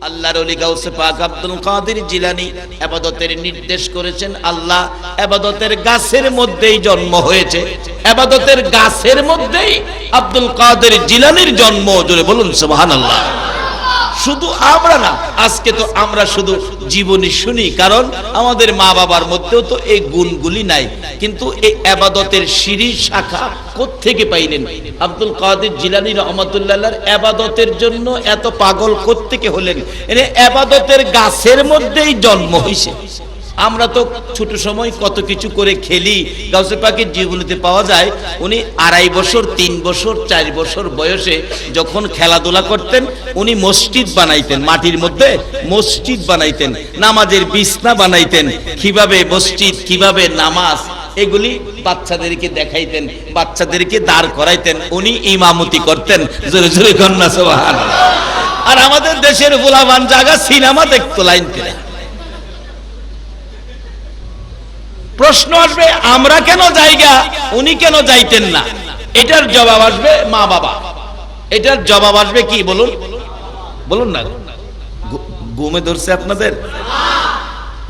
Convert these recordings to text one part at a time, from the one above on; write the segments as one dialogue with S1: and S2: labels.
S1: আল্লাহর ওলি গাউসে পাক আব্দুল কাদের জিলানী ইবাদতের নির্দেশ করেছেন। আল্লাহ ইবাদতের গাছের মধ্যেই জন্ম হয়েছে, ইবাদতের গাছের মধ্যেই আব্দুল কাদের জিলানীর জন্ম। জোরে বলুন সুবহানাল্লাহ। শুধু আমরা না, আজকে তো আমরা শুধু জীবনী শুনি, কারণ আমাদের মা বাবার মধ্যেও তো এই গুণগুলি নাই। কিন্তু এই ইবাদতের সিঁড়ি শাখা কোত্থেকে পাইলেন? আব্দুল কাদের জিলানী রাহমাতুল্লাহ আলাইহির ইবাদতের জন্য এত পাগল কোত্থেকে হলেন? এর ইবাদতের গাছের মধ্যেই জন্ম হইছে। আমরা তো ছোট সময় কত কিছু করে খেলি, গাউসে পাকের জীবনীতে পাওয়া যায় উনি 2.5 বছর 3 বছর 4 বছর বয়সে যখন খেলাধুলা করতেন, উনি মসজিদ বানাইতেন, মাটির মধ্যে মসজিদ বানাইতেন, নামাজের বিছনা বানাইতেন, কিভাবে মসজিদ কিভাবে নামাজ এগুলি বাচ্চাদেরকে দেখাইতেন, বাচ্চাদেরকে দাঁড় করাইতেন, উনি ইমামতি করতেন। জোরে জোরে কন্যা সুবহানাল্লাহ। আর আমাদের দেশের ফুলাবান জায়গা সিনেমা দেখতো লাইন করে। প্রশ্ন আসবে আমরা কেন যাইগা, উনি কেন যাইতেন না? এটার জবাব আসবে মা বাবা। এটার জবাব আসবে কি বলুন, বলুন না। ঘুমে ধরছে আপনাদের?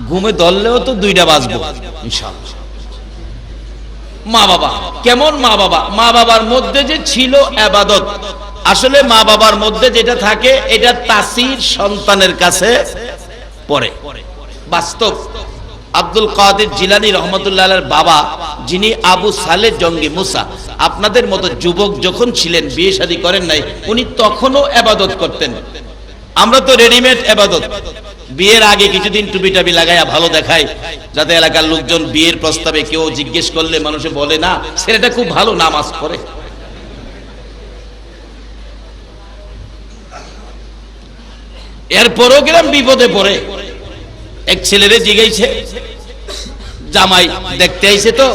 S1: ঘুমে ধরলেও তো 2টা বাজবো ইনশাআল্লাহ। মা বাবা কেমন? মা বাবা, মা বাবার মধ্যে যে ছিল ইবাদত, আসলে মা বাবার মধ্যে যেটা থাকে এটা তাসির সন্তানের কাছে পড়ে। বাস্তব আব্দুল কাদের জিলানী রহমতুল্লাহ আলাইহির বাবা, যিনি আবু সালেহ জঙ্গি মুসা, আপনাদের মতো যুবক যখন ছিলেন, বিয়ে শাদী করেন নাই, উনি তখনও ইবাদত করতেন। আমরা তো রেডিমেড ইবাদত, বিয়ের আগে কিছুদিন টুপি টাপি লাগাইয়া ভালো দেখায়, যাতে এলাকার লোকজন বিয়ের প্রস্তাবে কেউ জিজ্ঞেস করলে মানুষে বলে না ছেলেটা খুব ভালো নামাজ পড়ে। এরপরও গেলাম বিপদে পড়ে। এক ছেলেরে জিগাইছে, জামাই দেখতে আইছে, তো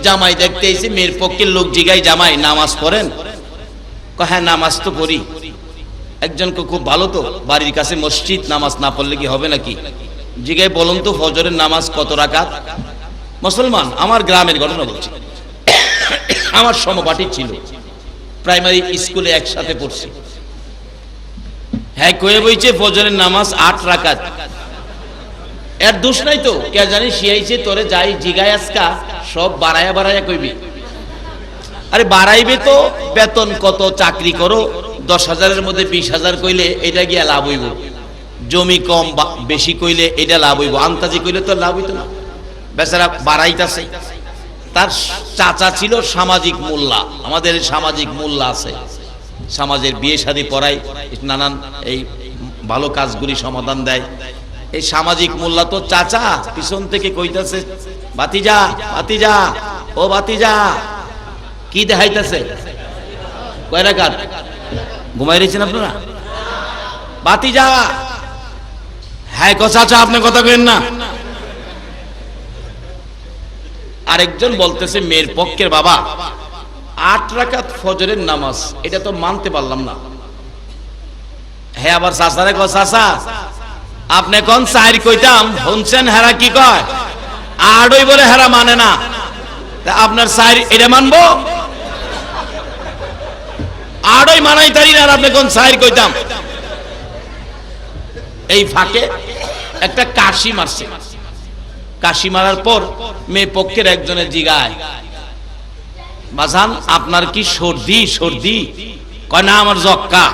S1: জামাই দেখতে আইছে, মেয়ের পক্ষের লোক জিগাই, জামাই নামাজ পড়েন? হ্যাঁ নামাজ তো পড়ি। একজনকে খুব ভালো তো, বাড়ির কাছে মসজিদ, নামাজ না পড়লে কি হবে নাকি? জিগাই বলুন তো ফজরের নামাজ কত রাকাত? মুসলমান, আমার গ্রামের ঘটনা বলছি, আমার সমপাঠী ছিল, প্রাইমারি স্কুলে একসাথে পড়ছি। হ্যাঁ কয়ে বইছে ফজরের নামাজ 8 রাকাত। এর দোষ নাই তো, কে জানি শিয়াইছে তোরে যাই জিগায় আজকা সব বাড়ায়া বাড়ায়া কইবি। আরে বাড়াইবে তো, বেতন কত, চাকরি করো, 10,000-এর মধ্যে 20,000 কইলে এটা গিয়া লাভ হইব, জমি কম বেশি কইলে এটা লাভ হইব, আন্তাজি কইলে তো লাভ হইতো না। বেচারা বাড়াইতাছে। তার চাচা ছিল সামাজিক মোল্লা, আমাদের সামাজিক মোল্লা আছে, সমাজের বিয়ে শাদী পড়ায়, নানান এই ভালো কাজগুলি সমাধান দেয়। এই সামাজিক মোল্লা তো চাচা পিছন থেকে কইতাছে, ভাতিজা ভাতিজা ও ভাতিজা, কি দেখাইতেছে? কয় রাকাত? ঘুমাই রয়েছেন আপনারা? ভাতিজা, হ্যাঁ গো চাচা আপনি কথা কইেন না। আরেকজন বলতেছে মেয়ের পক্ষের বাবা 8 রাকাত ফজরের নামাজ, এটা তো মানতে পারলাম না। হ্যাঁ আবার চাচারে কয়, চাচা আপনি কোন 4 কইতাম, শুনছেন হেরা কি কয় 8ই বলে, হেরা মানে না, আপনার 4 এটা মানবো? 8ই মানাই তারি না, আর আপনি কোন 4 কইতাম? এই ফাঁকে একটা কাশি মারছে। কাশি মারার পর মেয়ে পক্ষের একজনের জিগায়, বাজান আপনার কি সর্দি? সর্দি? কয় না আমার জক্কা।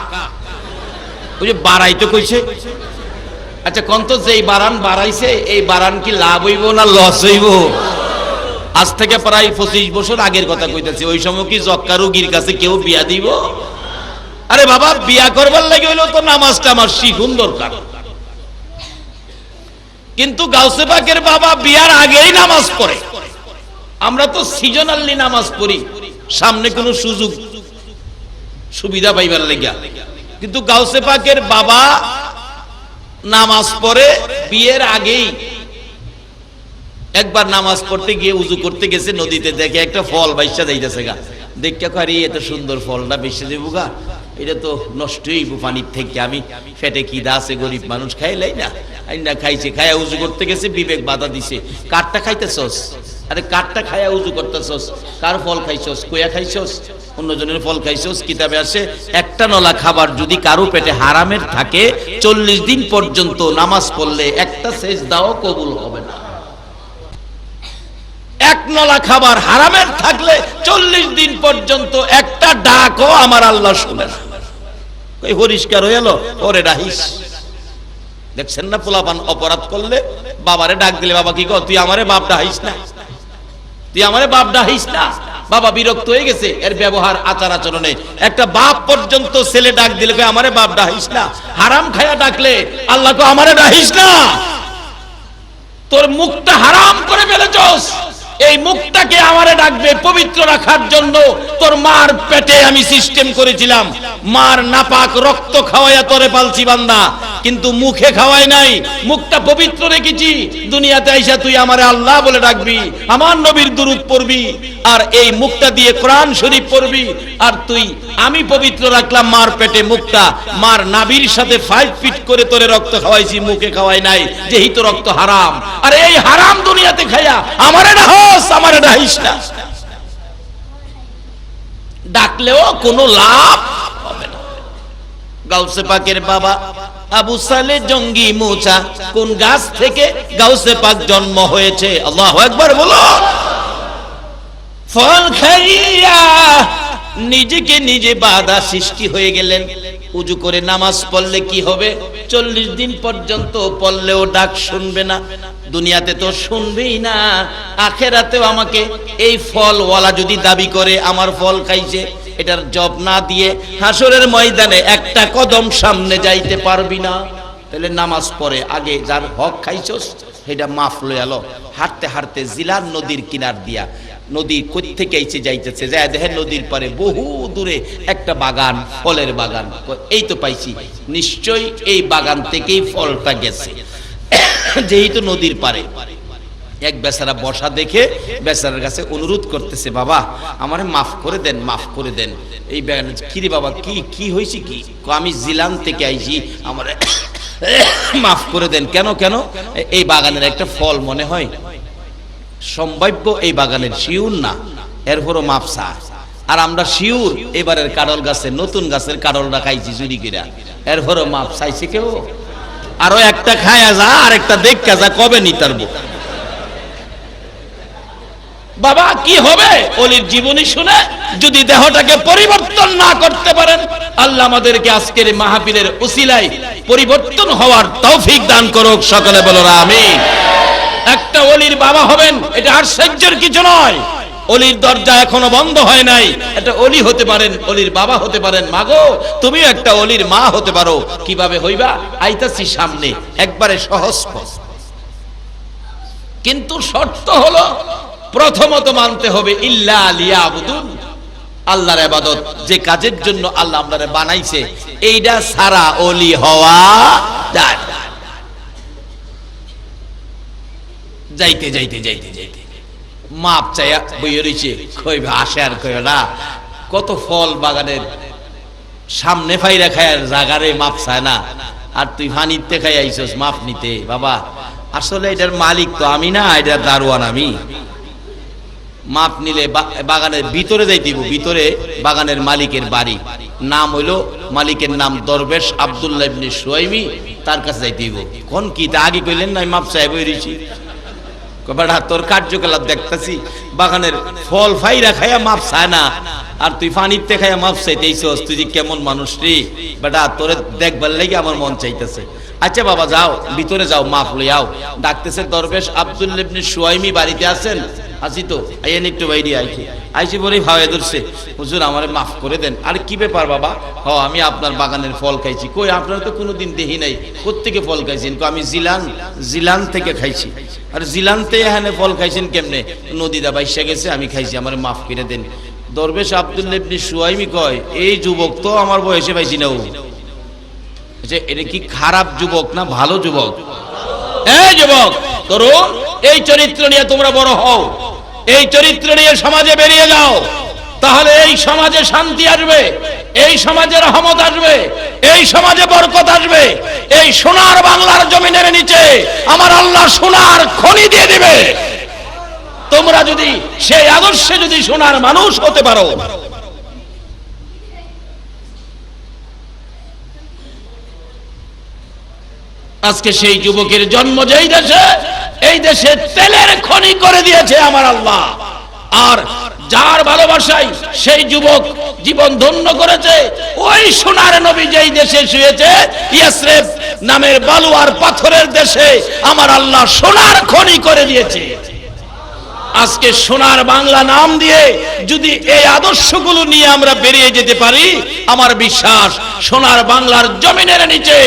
S1: ওই যে বাড়াইতে কইছে। আচ্ছা কোন তো যেই বারান বাড়াইছে, এই বারান কি লাভ হইব না লস হইব? আজ থেকে প্রায় 25 বছর আগের কথা কইতেছি। ওই সময় কি জক্কা রোগীর কাছে কেউ বিয়া দিব? আরে বাবা বিয়া করবার লাগে হইলো তো নামাজটা আমার শিখুন দরকার। কিন্তু গাউসে পাকের বাবা বিয়ার আগেই নামাজ পড়ে। আমরা তো সিজনালি নামাজ পড়ি, সামনে কোনো সুযোগ সুবিধা পাইবার লাগিয়া। কিন্তু গাউসে পাকের বাবা নামাজ পড়ে বিয়ের আগেই। একবার নামাজ পড়তে গিয়ে উজু করতে গেছে, নদীতে দেখে একটা ফল বাইসা যাইতেছে গা। দেখে কয় এত সুন্দর ফলটা বেশি দেবো গা, এটা তো নষ্ট হইব পানির থেকে, আমি ফেটে খিদা আছে, গরিব মানুষ খাইলাই না, আইনা খাইছে। খায়া উজু করতে গেছে, বিবেক বাধা দিছে, কাঠটা খাইতেছস? আরে কাঠটা খায়া উজু করতেছস, কার ফল খাইছস? কয়া খাইছস? অন্যজনের ফল খাইছোস, কিতাবে আছে একটা নলা খাবার যদি কারো পেটে হারামের থাকে 40 দিন পর্যন্ত নামাজ পড়লে একটা সেজদাও কবুল হবে না। এক নলা খাবার হারামের থাকলে 40 দিন পর্যন্ত একটা ডাকও আমার আল্লাহ শুনে না। কই পরিষ্কার হয়ে গেল, ওরে ডাহিস। দেখছেন না পোলাপান অপরাধ করলে বাবারে ডাক দিলে বাবা কি কর, তুই আমারে বাপ ডাহিস না, তুই আমারে বাপ ডাহিস না। বাবা বিরক্ত হয়ে গেছে এর ব্যবহার আচার আচরণে। একটা বাপ পর্যন্ত ছেলে ডাক দিলে কই আমারে বাপ ডাহিস না। হারাম খায়া ডাকলে আল্লাহ কই আমারে ডাহিস না, তোর মুখটা হারাম করে ফেলেছস, এই মুখটাকে আমারে ডাকবে পবিত্র রাখার জন্য। তোর মার পেটে আমি সিস্টেম করেছিলাম, মার নাপাক রক্ত খাওয়াইয়া তোরে পালছি বান্দা, কিন্তু মুখে খাওয়াই নাই, মুখটা পবিত্র রেখেছি। দুনিয়াতে আইসা তুই আমারে আল্লাহ বলে ডাকবি, আমার নবীর দুরূদ পড়বি, আর এই মুখটা দিয়ে কোরআন শরীফ পড়বি। আর তুই, আমি পবিত্র রাখলাম মার পেটে মুখটা, মার নাভির সাথে 5 ফিট করে তোরে রক্ত খাওয়াইছি, মুখে খাওয়াই নাই, যেহেতু রক্ত হারাম। আর এই হারাম দুনিয়াতে খাইয়া আমারে ডাহস, আমারে ডাহিস না, ডাকলেও কোনো লাভ হবে না। গাউসে পাকের বাবা আবু সালে জঙ্গি মুচা কোন গাছ থেকে গাউসে পাক জন্ম হয়েছে? আল্লাহু আকবার বলো। ফল খাইয়া নিজেকে নিজে বাধা সৃষ্টি হয়ে গেলেন। উজু করে নামাজ পড়লে কি হবে? 40 দিন পর্যন্ত পড়লেও ডাক শুনবে না। দুনিয়াতে তো শুনবেই না, আখেরাতেও আমাকে এই ফলওয়ালা যদি দাবি করে আমার ফল খাইছে, এটার জব না দিয়ে হাসরের ময়দানে একটা কদম সামনে যাইতে পারবি না। তাহলে নামাজ পড়ে আগে যার হক খাইছস সেটা মাফ লয়ে আলো। হাঁটতে হাঁটতে জিলান নদীর কিনার দিয়া, নদী কই থেকে আইছে যাইতেছে, যায় দেখেন নদীর পারে বহু দূরে একটা বাগান, ফলের বাগান। এই তো পাইছি, নিশ্চয়ই এই বাগান থেকেই ফলটা গেছে, যেহেতু নদীর পারে। এক বেচারা বসা দেখে বেচারার কাছে অনুরোধ করতেছে, বাবা আমারে মাফ করে দেন, মাফ করে দেন। এই কি রে বাবা, কি কি হয়েছে কি? আমি জিলান থেকে আইছি, আমারে মাফ করে দেন। কেন কেন? এই বাগানের একটা ফল মনে হয় সম্ভাব্য, এই বাগানের শিউর না, এরপরও মাফ চা। আর আমরা শিউর এবারের কারল গাছে, নতুন গাছের কারলটা খাইছি চুরি কিরা, এরপরও মাফ চাইছে কেউ? আরো একটা খায়া যা, আর একটা দেখা যা, কবে নিতারবো? বাবা কি হবে ওলির জীবনী শুনে যদি দেহটাকে পরিবর্তন না করতে পারেন? আল্লাহ আমাদেরকে আজকের মাহফিলের উসিলায় পরিবর্তন হওয়ার তৌফিক দান করুক, সকলে বলো আমিন। একটা ওলির বাবা হবেন, এটা আশ্চর্যের কিছু নয়। ওলির দরজা এখনো বন্ধ হয় নাই, এটা ওলি হতে পারেন, ওলির বাবা হতে পারেন। মাগো তুমিও একটা ওলির মা হতে পারো। কিভাবে হইবা? আইতাছি সামনে, একবারে সহজ পথ। কিন্তু শর্ত হলো প্রথমত মানতে হবে ইল্লা লিয়াবুদুন, আল্লাহর ইবাদত, যে কাজের জন্য আল্লাহ আপনারে বানাইছে এইটা ছাড়া ওলি হওয়া যায় না। যাইতে যাইতে যাইতে যাইতে মাপ চাইয়া বইয়ে রইছে, কইবে আসে আর কইবে না। কত ফল বাগানের সামনে ফাইরা খায়ার জাগারে মাপ চায় না, আর তুই ফানিতে খাই আইছস মাপ নিতে। বাবা আসলে এটার মালিক তো আমি না, এটার দারোয়ান আমি। মাপ নিলে বাগানের ভিতরে যাই দিব, ভিতরে বাগানের মালিকের বাড়ি, নাম হইলো, মালিকের নাম দরবেশ আব্দুল্লাহ ইবনে সুয়াইমি, তার কাছে যাই দিব। কোন কি তা আগে কইলেন না মাপ চাই বইরিছি? বেটা তোর কার্যকলাপ দেখতেছি, বাগানের ফল ফাইরা খাইয়া মাপ চায় না, আর তুই ফানিতে খাইয়া মাপ চাইতেইছস। তুই কেমন মানুষ রে বেটা, তোরে দেখবার লাগি আমার মন চাইতেছে। আচ্ছা বাবা যাও, ভিতরে যাও, মাপ লইয়াও। ডাকতেছে দরবেশ আব্দুল্লাহ ইবনে সুয়াইমি বাড়িতে আছেন? আছি তো, আইয়েন একটু বাইরে। আইছি বলেই ভাবে ধরছে, হুজুর আমারে মাফ করে দেন। আর কি ব্যাপার বাবা? হ আমি আপনার বাগানের ফল খাইছি। কই আপনারা তো কোনোদিন দেখি নাই, কোত্থেকে ফল খাইছেন? আমি জিলান থেকে খাইছি। আর জিলানতে এখানে ফল খাইছেন কেমনে? নদীদা বাইসা গেছে, আমি খাইছি, আমারে মাফ করে দেন। দরবেশ আব্দুল্লাহ ইবনে সুয়াইমি কয়, এই যুবক তো আমার বয়সে পাইছি না। ও আচ্ছা, এটা কি খারাপ যুবক না ভালো যুবক? এই যুবক তরুণ, এই চরিত্র নিয়ে তোমরা বড় হও, এই চরিত্র নিয়ে সমাজে বেরিয়ে যাও, তাহলে এই সমাজে শান্তি আসবে, এই সমাজে রহমত আসবে, এই সমাজে বরকত আসবে। এই সোনার বাংলার জমিনের নিচে আমার আল্লাহ সোনার খনি দিয়ে দিবে। তোমরা যদি সেই আদর্শে যদি সোনার মানুষ হতে পারো, আজকে সেই যুবকের জন্ম যেই দেশে, এই দেশে তেলের খনি করে দিয়েছে আমার আল্লাহ। আর যার ভালোবাসায় সেই যুবক জীবন ধন্য করেছে, ওই সোনার নবী যেই দেশে শুয়েছে, ইয়াসরিব নামের বালু আর পাথরের দেশে আমার আল্লাহ সোনার খনি করে দিয়েছে। আজকে সোনার বাংলা নাম দিয়ে যদি এই আদর্শগুলো নিয়ে আমরা বেরিয়ে যেতে পারি, আমার বিশ্বাস সোনার বাংলার জমিনের নিচে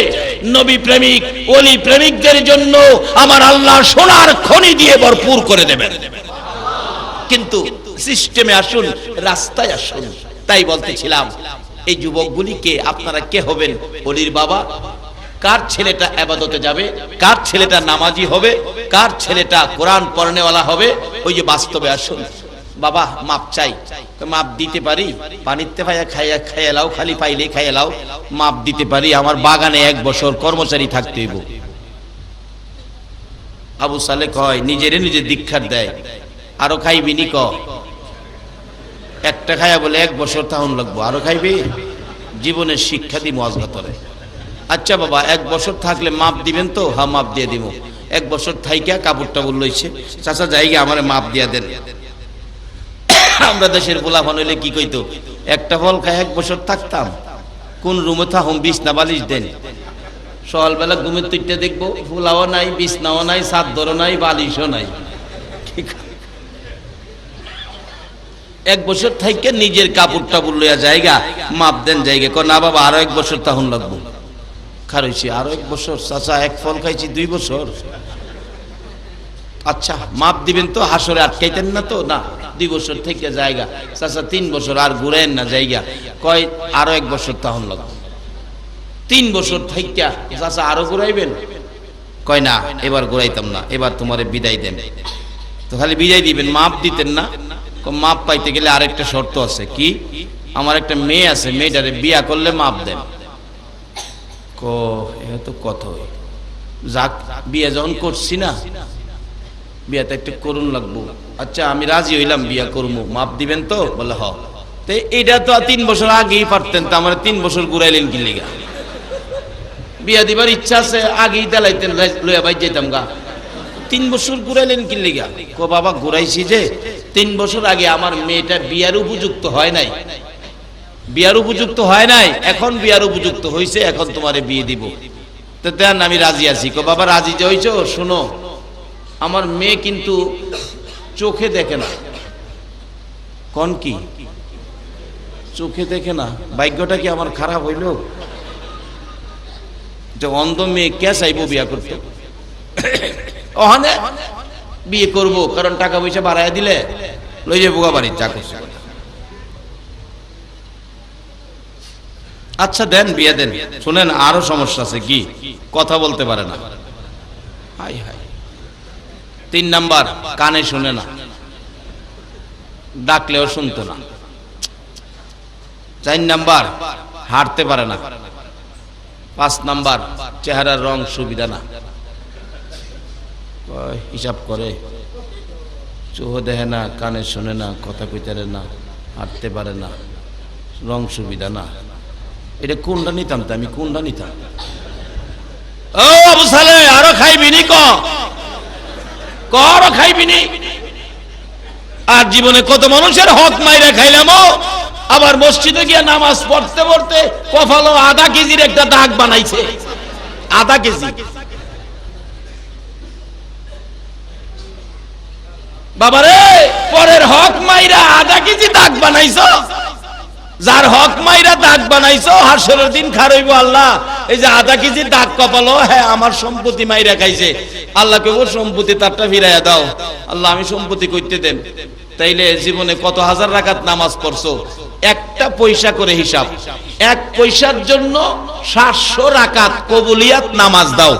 S1: নবী প্রেমিক ওলি প্রেমিকদের জন্য আমার আল্লাহ সোনার খনি দিয়ে ভরপুর করে দেবেন। কিন্তু সিস্টেমে আসুন, রাস্তায় আসুন। তাই বলতেছিলাম, এই যুবকগুলিকে আপনারা কে হবেন? ওলির বাবা? কার ছেলেটা ইবাদতে যাবে? কার ছেলেটা নামাজি হবে? কার ছেলেটা কোরআন পড়নেওয়ালা হবে? ওই যে বাস্তবে আসুন। বাবা মাপ চাই, মাপ দিতে পারি। পানিতে ভাইয়া খাইয়া খাইয়ালাও, খালি পাইলে খাইয়ালাও, মাপ দিতে পারি। আমার বাগানে 1 বছর কর্মচারী থাকতে হইব। আবু সালে কয়, নিজেরে নিজে দীক্ষার দেয়, আরো খাইবি নি? ক একটা খায়া বলে 1 বছর তাহন লাগবো, আরো খাইবি? জীবনের শিক্ষা দি মজগতরে। আচ্ছা বাবা 1 বছর থাকলে মাপ দিবেন তো? হ্যাঁ মাপ দিয়ে দিব। 1 বছর থাইকা কাপড় টাপড় লইছে, চাচা জায়গা আমারে মাপ দিয়া দেন। আমরা দেশের পোলাপান হইলে কি কইতো, একটা ফল খায় 1 বছর থাকতাম। কোন রুমে থাকুম, বিছনা বালিশ দেন। সকালবেলা ঘুমের তুইটা দেখবো ফুলাও নাই, বিছনাও নাই, চাদরও নাই, বালিশও নাই। 1 বছর থাইকা নিজের কাপড় টাপড় লইয়া জায়গা মাপ দেন জায়গা। কয় না বাবা আরো 1 বছর তখন লাগবো। খারইছি আরো 1 বছর। চাচা 1 ফল খাইছি 2 বছর। আচ্ছা মাপ দিবেন তো? হাসরে আটকাইতেন না তো? না, 2 বছর থেকে জায়গা। চাচা 3 বছর আর ঘুরেন না জায়গা। কয় আরো 1 বছর তখন লাগবে। 3 বছর থাইকা চাচা আরো ঘুরাইবেন? কয় না এবার ঘুরাইতাম না, এবার তোমারে বিদায় দেন। তো খালি বিদায় দিবেন, মাপ দিতেন না? মাপ পাইতে গেলে আরেকটা শর্ত আছে। কি? আমার একটা মেয়ে আছে, মেয়েটারে বিয়া করলে মাপ দেন। তো কত যাক, বিয়ে যখন করছি না, বিয়াটা একটু করুন লাগবো। আচ্ছা আমি রাজি হইলাম, বিয়া করবো, মাপ দিবেন তো? বলে হ। তো এইটা তো 3 বছর আগেই পারতেন, তো আমার 3 বছর ঘুরাইলেন কি লিগা? বিয়া দিবার ইচ্ছা আছে, আগেই দেলাইতেন, লইয়া বাইর যেতাম গা। 3 বছর ঘুরাইলেন কি লিগা? কো বাবা ঘুরাইছি যে 3 বছর আগে আমার মেয়েটা বিয়ার উপযুক্ত হয় নাই, বিয়ার উপযুক্ত হয় নাই, এখন বিয়ার উপযুক্ত হয়েছে, এখন তোমারে বিয়ে দিব। তো দেন আমি রাজি আছি। কো বাবা রাজি যে হইছো, শোনো আমার মেয়ে কিন্তু চোখে দেখে না। কোন কি চোখে দেখে না? ভাগ্যটা কি আমার খারাপ হইল? যে অন্ধ মেয়ে কে চাইবো বিয়া করতে? ওখানে বিয়ে করবো, কারণ টাকা পয়সা বাড়াইয়া দিলে লই যাবো বাড়ির চাকরি। আচ্ছা দেন, বিয়ে দেন। শুনেন আরো সমস্যা আছে। কি? কথা বলতে পারে না। High high. 3 নাম্বার, কানে শুনে না, ডাকলেও শুনতো না। 4 নাম্বার, হাঁটতে পারে না। 5 নাম্বার, চেহারার রং সুবিধা না। হিসাব করে, চোখ দেখে না, কানে শুনে না, কথা কইতে না, হাঁটতে পারে না, রং সুবিধা না। এটা কোনটা নিতাম? তো আমি কোনটা নিতাম? ও আবু সালে আরো খাইবি নি? আরো খাইবি নি? আর জীবনে কত মানুষের হক মাইরা খাইলাম। আবার মসজিদে গিয়া নামাজ পড়তে পড়তে কপালও আধা কেজির একটা দাগ বানাইছে। আধা কেজি। বাবারে পরের হক মাইরা আধা কেজি দাগ বানাইছো। যার হক মাইরা দাগ বানাইছো, হাসরের দিন খারাইবো আল্লাহ এই যে আধা কেজি দাগ কপালো, হ্যাঁ আমার সম্পত্তি মাইরা খাইছে। আল্লাহকে ও সম্পত্তি তারটা ফিরাইয়া দাও। আল্লাহ আমি সম্পত্তি কইতে দেন। তাইলে জীবনে কত হাজার রাকাত নামাজ পড়ছো? একটা পয়সা করে হিসাব। 1 পয়সার জন্য 700 রাকাত কবুলিয়াত নামাজ দাও।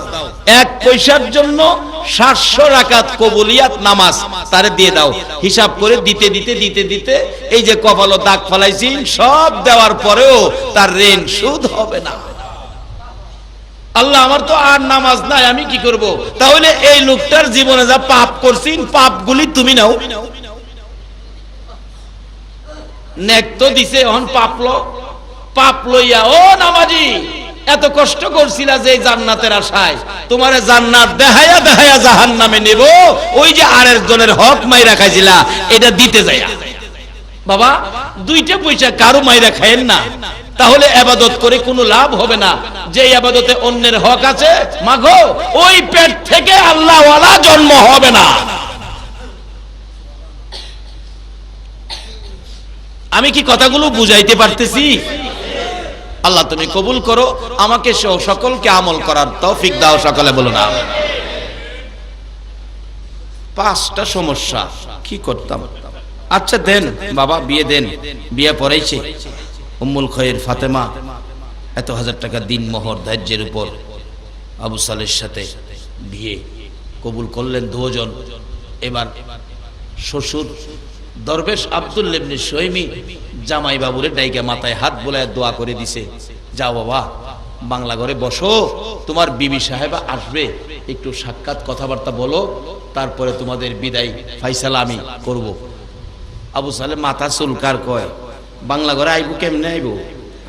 S1: 1 পয়সার জন্য 700 রাকাত কবুলিয়াত নামাজ তারে দিয়ে দাও। হিসাব করে দিতে দিতে দিতে দিতে এই যে কপালে দাগ ফলাইছি, সব দেওয়ার পরেও তার ঋণ সুদ হবে না। আল্লাহ আমার তো আর নামাজ নাই, আমি কি করব? তাহলে এই লোকটার জীবনে যা পাপ করছিন, পাপগুলি তুমি নাও। নেক তো দিছে, এখন পাপ লইয়া ও নামাজি এত কষ্ট করছিলা যে জান্নাতের আশায়, তোমারে জান্নাত দেখায়া দেখায়া জাহান্নামে নেব, ওই যে আরেক জনের হক মাইরা খাইছিলা এটা দিতে যায়া। বাবা, দুইটা পয়সা কারো মাইরা খায়েন না, তাহলে ইবাদত করে কোনো লাভ হবে না। যে ইবাদতে অন্যের হক আছে, মাগো ওই পেট থেকে আল্লাহ ওয়ালা জন্ম হবে না। আমি কি কথাগুলো বুঝাইতে পারতেছি? আল্লাহ তুমি কবুল করো, আমাকে সকলকে আমল করার তৌফিক দাও, সকলে বলো না। 5টা সমস্যা কি করতাম? আচ্ছা দেন বাবা, বিয়ে দেন। বিয়ে পড়াইছে উম্মুল খৈর ফাতেমা, এত হাজার টাকা দিন মোহর ধার্যের উপর আবু সালের সাথে বিয়ে কবুল করলেন 2 জন। এবার শ্বশুর দরবেশ আব্দুল্লাহ ইবনে সুহাইমি জামাই বাবুরে ডাইকা মাথায় হাত বোলায় দোয়া করে দিছে, যাও বাবা বাংলা ঘরে বসো, তোমার বিবি সাহেবা আসবে, একটু সাক্ষাৎ কথাবার্তা বলো, তারপরে তোমাদের বিদায় ফাইসালা আমি করব। আবু সালে মাথা চুলকার কয়, বাংলা ঘরে আইবো কেমনে আইবো?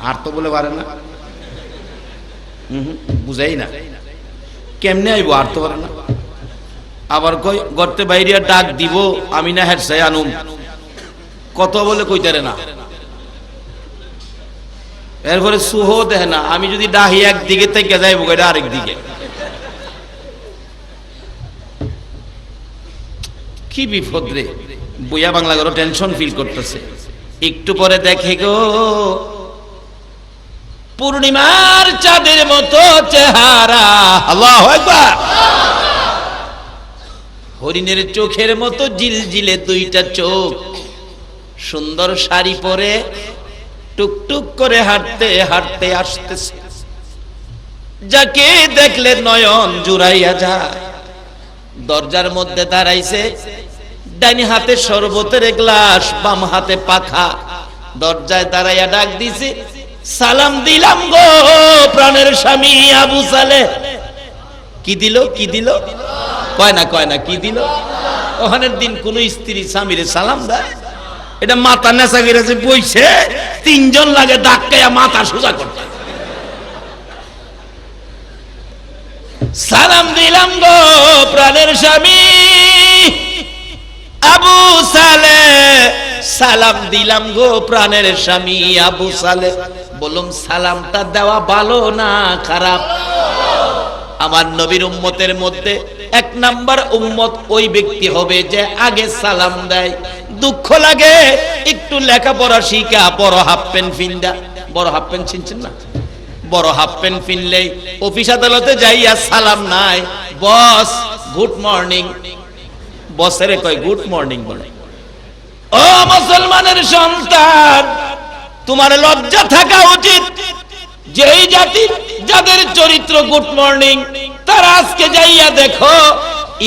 S1: আর তো বলে পারে না, বুঝাই না কেমনে আইবো, আর তো পারে না। আবার কয় গর্তে বাইরে ডাক দিব, আমি না হেড সাই আনুম, কত বলে কইতারে না। এরপরে সুহ দেয় না, আমি যদি ডাহি একদিকে থেকে যাইবো এটা আরেক দিকে। কি বিপদ রে! বইয়া বাংলা ঘরে টেনশন ফিল করতেছে। একটু পরে দেখে গো পূর্ণিমার চাঁদের মতো চেহারা, আল্লাহু আকবার, হরিণের চোখের মতো জিলজিলে 2টা চোখ, সুন্দর শাড়ি পরে টুকটুক করে হাঁটতে হাঁটতে আসতেছে। যাকে দেখলে নয়ন জুড়াইয়া যায়। দরজার মধ্যে দাঁড়াইছে, ডাইনি হাতে শরবতের গ্লাস, বাম হাতে পাখা, দরজায় দাঁড়াইয়া ডাক দিছে, সালাম দিলাম গো প্রাণের স্বামী আবু সালে। কি দিল? কি দিল? কয় না কি দিল? ওখানের দিন কোন স্ত্রী স্বামীরে সালাম দেয়? এটা মাথা নেশা গেছে বইছে, 3 জন লাগে ধাক্কায়া মাথা সোজা করতে। সালাম দিলাম গো প্রাণের স্বামী আবু সালে, সালাম দিলাম গো প্রাণের স্বামী আবু সালে। বলুন সালামটা দেওয়া ভালো না খারাপ? আমার নবীর উম্মতের মধ্যে 1 নাম্বার উম্মত ওই ব্যক্তি হবে যে আগে সালাম দেয়। দুঃখ লাগে, একটু লেখাপড়া শিখা বড় হাফ প্যান্ট ফিন্দা, বড় হাফ প্যান্ট চিনছেন না? বড় হাফ প্যান্ট ফিনলেই অফিস আদালতে যাইয়া সালাম নাই, বস গুড মর্নিং, বসেরে কয় গুড মর্নিং বলে। ও মুসলমানের সন্তান, তোমার লজ্জা থাকা উচিত। যেই জাতি যাদের চরিত্র গুড মর্নিং, তারা আজকে যাইয়া দেখো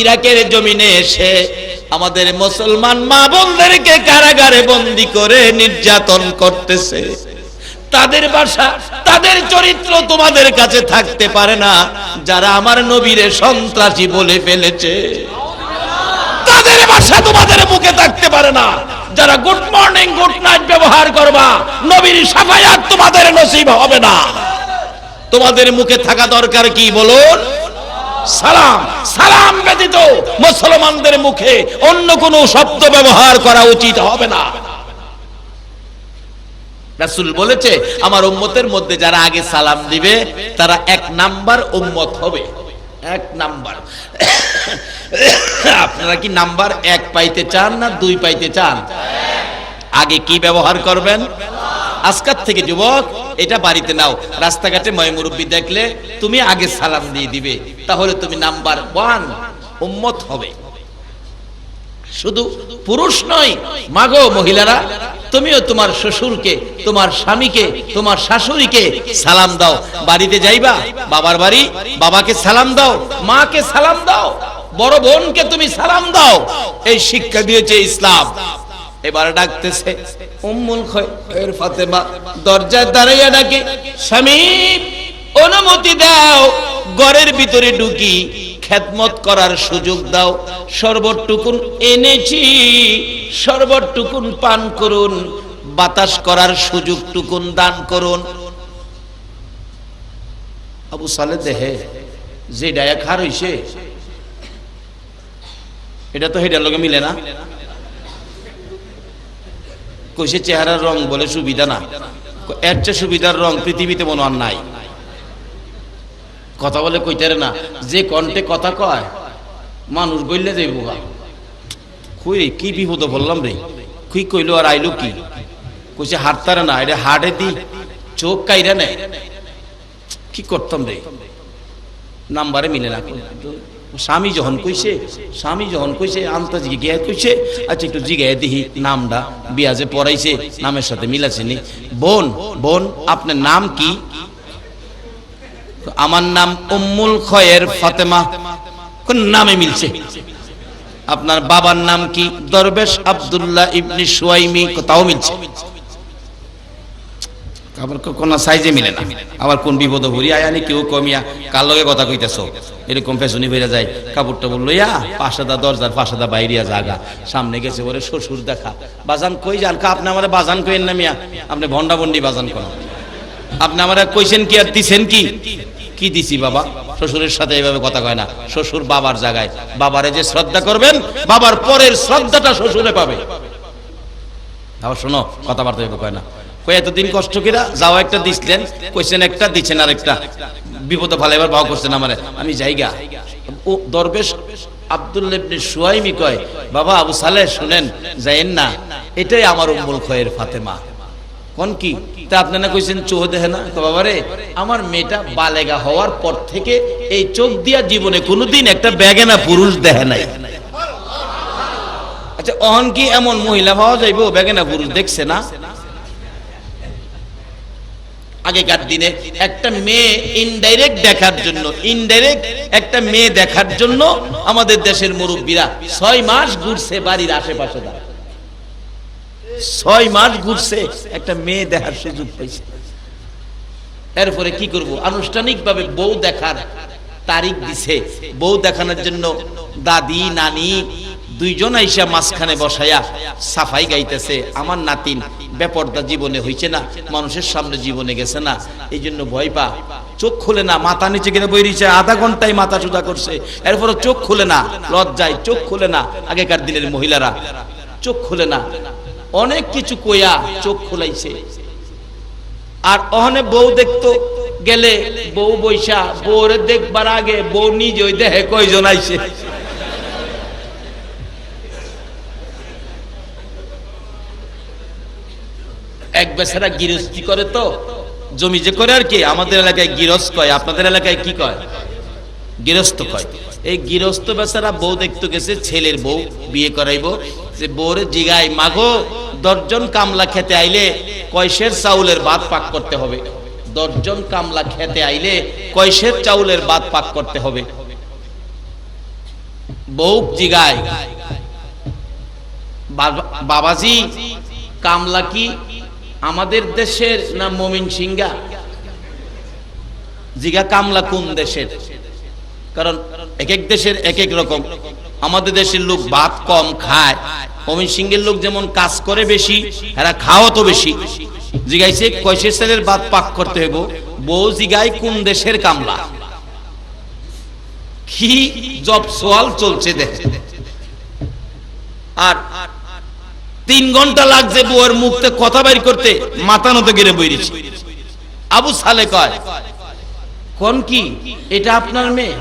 S1: ইরাকের জমিনে এসে আমাদের মুসলমান মা বোনদেরকে কারাগারে বন্দী করে নির্যাতন করতেছে। তাদের ভাষা, তাদের চরিত্র তোমাদের কাছে থাকতে পারে না। যারা আমার নবীরে সন্ত্রাসী বলে ফেলেছে, তাদের ভাষা তোমাদের মুখে থাকতে পারে না। যারা গুড মর্নিং গুড নাইট ব্যবহার করবা, নবীর শাফায়াত তোমাদের নসিব হবে না। তোমাদের মুখে থাকা দরকার কি বলুন? সালাম। সালাম ব্যতীত মুসলমানদের মুখে অন্য কোনো শব্দ ব্যবহার করা উচিত হবে না। রাসূল বলেছে আমার উম্মতের মধ্যে যারা আগে সালাম দিবে তারা 1 নাম্বার উম্মত হবে। 1 নাম্বার। আপনারা কি নাম্বার 1 পাইতে চান না 2 পাইতে চান? আগে কি ব্যবহার করবেন? আজকাল থেকে যুবক এটা বাড়িতে নাও, রাস্তাঘাটে ময়মুরব্বী দেখলে তুমি আগে সালাম দিয়ে দিবে, তাহলে তুমি নাম্বার 1 উম্মত হবে। শুধু পুরুষ নয়, মাগো মহিলারা, তুমিও তোমার শ্বশুরকে, তোমার স্বামীকে, তোমার শাশুড়িকে সালাম দাও। বাড়িতে যাইবা, বাবার বাড়ি, বাবাকে সালাম দাও, মাকে সালাম দাও, বড় বোনকে তুমি সালাম দাও। এই শিক্ষা দিয়েছে ইসলাম। এবার ডাকতেছে উম্মুল খৈর ফাতেমা, দরজায় দাঁড়াইয়া ডাকে, স্বামী অনুমতি দাও, ঘরের ভিতরে ঢুকি, খেদমত করার সুযোগ দাও। শরবতটুকুন এনেছি, শরবতটুকুন পান করুন, বাতাস করার সুযোগটুকুন দান করুন। আবু সালে দেহে যে ডায়া খার হইছে এটা তো হেডার লগে মিলে না। কইছে চেহারার রং বলে সুবিধা না, এর চেয়ে সুবিধার রং পৃথিবীতে মনে আর নাই। কথা বলে কইতারে না, যে কণ্ঠে কথা কয় মানুষ গইলে যাইব। কই রে কি বিপদ বললাম রে, কি কইলো আর আইলো কি? কইছে হাঁটতারে না, এটা হাটে দি চোখ কাইরা নেয়। কি করতাম রে, নাম্বারে মিলে না। স্বামী যখন কইছে আন্তাজ গিয়ে কইছে আচ্ছা একটু জিগায় দিহি নামটা, বিয়াজে পড়াইছে নামের সাথে মিলাছে নি। বোন বোন আপনার নাম কি? আমার নাম উম্মুল খয়ের ফাতেমা। কোন নামে মিলছে? আপনার বাবার নাম কি? দরবেশ আব্দুল্লাহ ইবনে সুয়াইমি। তাও মিলছে, আবার কোন সাইজে মিলে না। আবার কোন বিপদ ভরি আয়ানি কেউ কমিয়া কার লগে কথা কইতেছো এরকম পেছনি বেড়ে যায়। কাপড়টা বললো ইয়া পাশাদা দরজার পাশাদা বাইরিয়া জাগা সামনে গেছে ওরে শ্বশুর দেখা। বাজান কই যান? আপনি আমার বাজান কইেন না মিয়া, আপনি ভন্ডা ভন্ডি বাজান করেন। আপনি আমার কইছেন কি আর দিছেন কি? কি দিছি বাবা? শ্বশুরের সাথে এইভাবে কথা কয় না। শ্বশুর বাবার জায়গায়, বাবারে যে শ্রদ্ধা করবেন বাবার পরের শ্রদ্ধাটা শ্বশুরে পাবে। আবার শোনো কথাবার্তা কয় না, কই এতদিন কষ্ট কিরা যাও একটা দিছিলেন, কইছেন একটা দিচ্ছেন আর একটা বিপদে ভালো এবার ভাও করছেন আমারে, আমি যাইগা। ও দরবেশ আব্দুল্লাহ ইবনে সুয়াইমি কয় বাবা আবু সালেহ শুনেন যাইেন না, এটাই আমার উম্মুল খয়ের ফাতেমা। কোন কি তা আপনারা কইছেন চোখ দেখে না? তো বাবা রে আমার মেয়েটা বালেগা হওয়ার পর থেকে এই চোখ দিয়া জীবনে কোনোদিন একটা বেগানা পুরুষ দেখে নাই। আচ্ছা অহন কি এমন মহিলা পাওয়া যাইবো বেগানা পুরুষ দেখছে না? আগেকার দিনে একটা মেয়ে ইনডাইরেক্ট দেখার জন্য, ইনডাইরেক্ট একটা মেয়ে দেখার জন্য আমাদের দেশের মুরব্বীরা 6 মাস ঘুরছে বাড়ির আশেপাশে। 6 মাস ঘুরছে একটা মেয়ে দেখার সুযোগ পাইছে। এরপরে কি করব? আনুষ্ঠানিক ভাবে বউ দেখার তারিখ দিছে। বউ দেখানোর জন্য দাদি নানি দুইজন আইসা মাঝখানে বসায়া সাফাই গাইতেছে। আমার নাতিন বেপরদা জীবনে হইছে না, মানুষের সামনে জীবনে গেছে না, এই জন্য ভয় পা, চোখ খুলে না, মাথা নিচে গেলে বই রয়েছে, আধা ঘন্টায় মাথা চুদা করছে, এরপরে চোখ খুলে না, লজ্জায় চোখ খুলে না। আগেকার দিনের মহিলারা চোখ খুলে না, অনেক কিছু কইয়া চোখ খুলাইছে। আর ওখানে বউ দেখতো গেলে বউ বৈশা বউরে দেখবার আগে বউ নিজে ওই দেহে কয়জন আইছে। এক বেচারা গৃহস্থী করে, তো জমি যে করে আর কি, আমাদের এলাকায় গৃহস্থ কয়, আপনাদের এলাকায় কি কয়? গৃহস্থ কয়। এই গৃহস্থ বেচারা বউ দেখতে গেছে, ছেলের বউ বিয়ে করাইবো, যে বউরে জিগায় মাগো 10 জন কামলা খেতে আইলে কয়শের চাউলের ভাত পাক করতে হবে? 10 জন কামলা খেতে আইলে কয়শের চাউলের ভাত পাক করতে হবে? বউ জিগায় বাবাজি কামলা কি আমাদের দেশের না মমিন সিংহা? জিগা কামলা কোন দেশের? কারণ এক এক দেশের এক এক রকম। আমাদের দেশের লোক ভাত কম খায়, মমিন সিংহের লোক যেমন কাজ করে বেশি, এরা খাওয়া তো বেশি। জিগাইছে কয়শের চালের ভাত পাক করতে হইব। বউ জিগাই কোন দেশের কামলা? কি জব সোয়াল চলছে দেখে। আর 3 ঘন্টা লাগছে বউয়ের মুখতে কথা বাইর করতে, মাথা নত গেড়ে বইরিছে। আবু সালে কয় কোন কি এটা আপনার মেয়ে?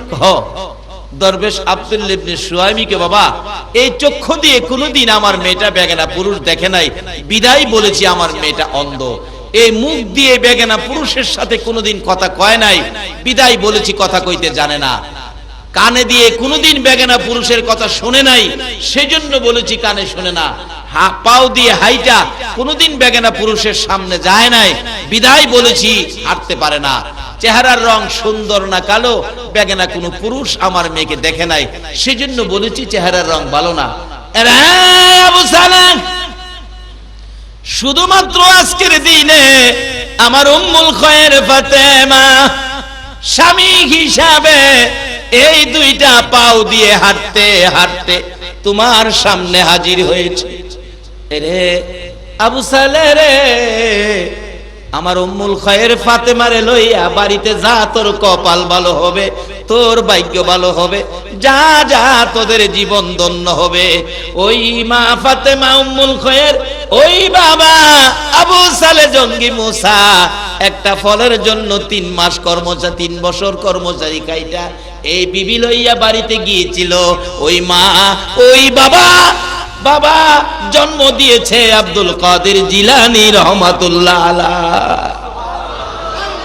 S1: দরবেশ আব্দুল্লাহ ইবনে সুয়াইমিকে বাবা এই চক্ষু দিয়ে কোনোদিন আমার মেয়েটা বেগানা পুরুষ দেখে নাই, বিদায় বলেছি আমার মেয়েটা অন্ধ। এই মুখ দিয়ে বেগানা পুরুষের সাথে কোনোদিন কথা কয় নাই, বিদায় বলেছি কথা কইতে জানে না। কানে দিয়ে কোনোদিন বেগানা পুরুষের কথা শুনে নাই, সেজন্য বলেছি কানে শুনে না। পাও দিয়ে হাইটা কোনোদিন বেগানা পুরুষের সামনে যায় নাই, বিদায় বলেছি হাঁটতে পারে না। চেহারার রং সুন্দর না কালো, বেগানা কোনো পুরুষ আমার মেয়েকে দেখে নাই, সেজন্য বলেছি চেহারার রং ভালো না। আবু সালাম শুধুমাত্র আজকের দিনে আমার উম্মুল খয়ের ফাতেমা স্বামী হিসাবে এই 2টা পাও দিয়ে হাঁটতে হাঁটতে তোমার সামনে হাজির হয়েছে। রে আবু সালে রে আমার উম্মুল খায়ের ফাতেমারে লইয়া বাড়িতে যা, তোর কপাল ভালো হবে, তোর ভাগ্য ভালো হবে, যা যা তোদের জীবন ধন্য হবে। ওই মা ফাতেমা উম্মুল খায়ের ওই বাবা আবু সালে জঙ্গি মুসা একটা ফলের জন্য 3 বছর কর্মচারী কাইটা এই বিবি লইয়া বাড়িতে গিয়েছিল। ওই মা ওই বাবা জন্ম দিয়েছে আব্দুল কাদের জিলানী রহমাতুল্লাহ আলাইহি।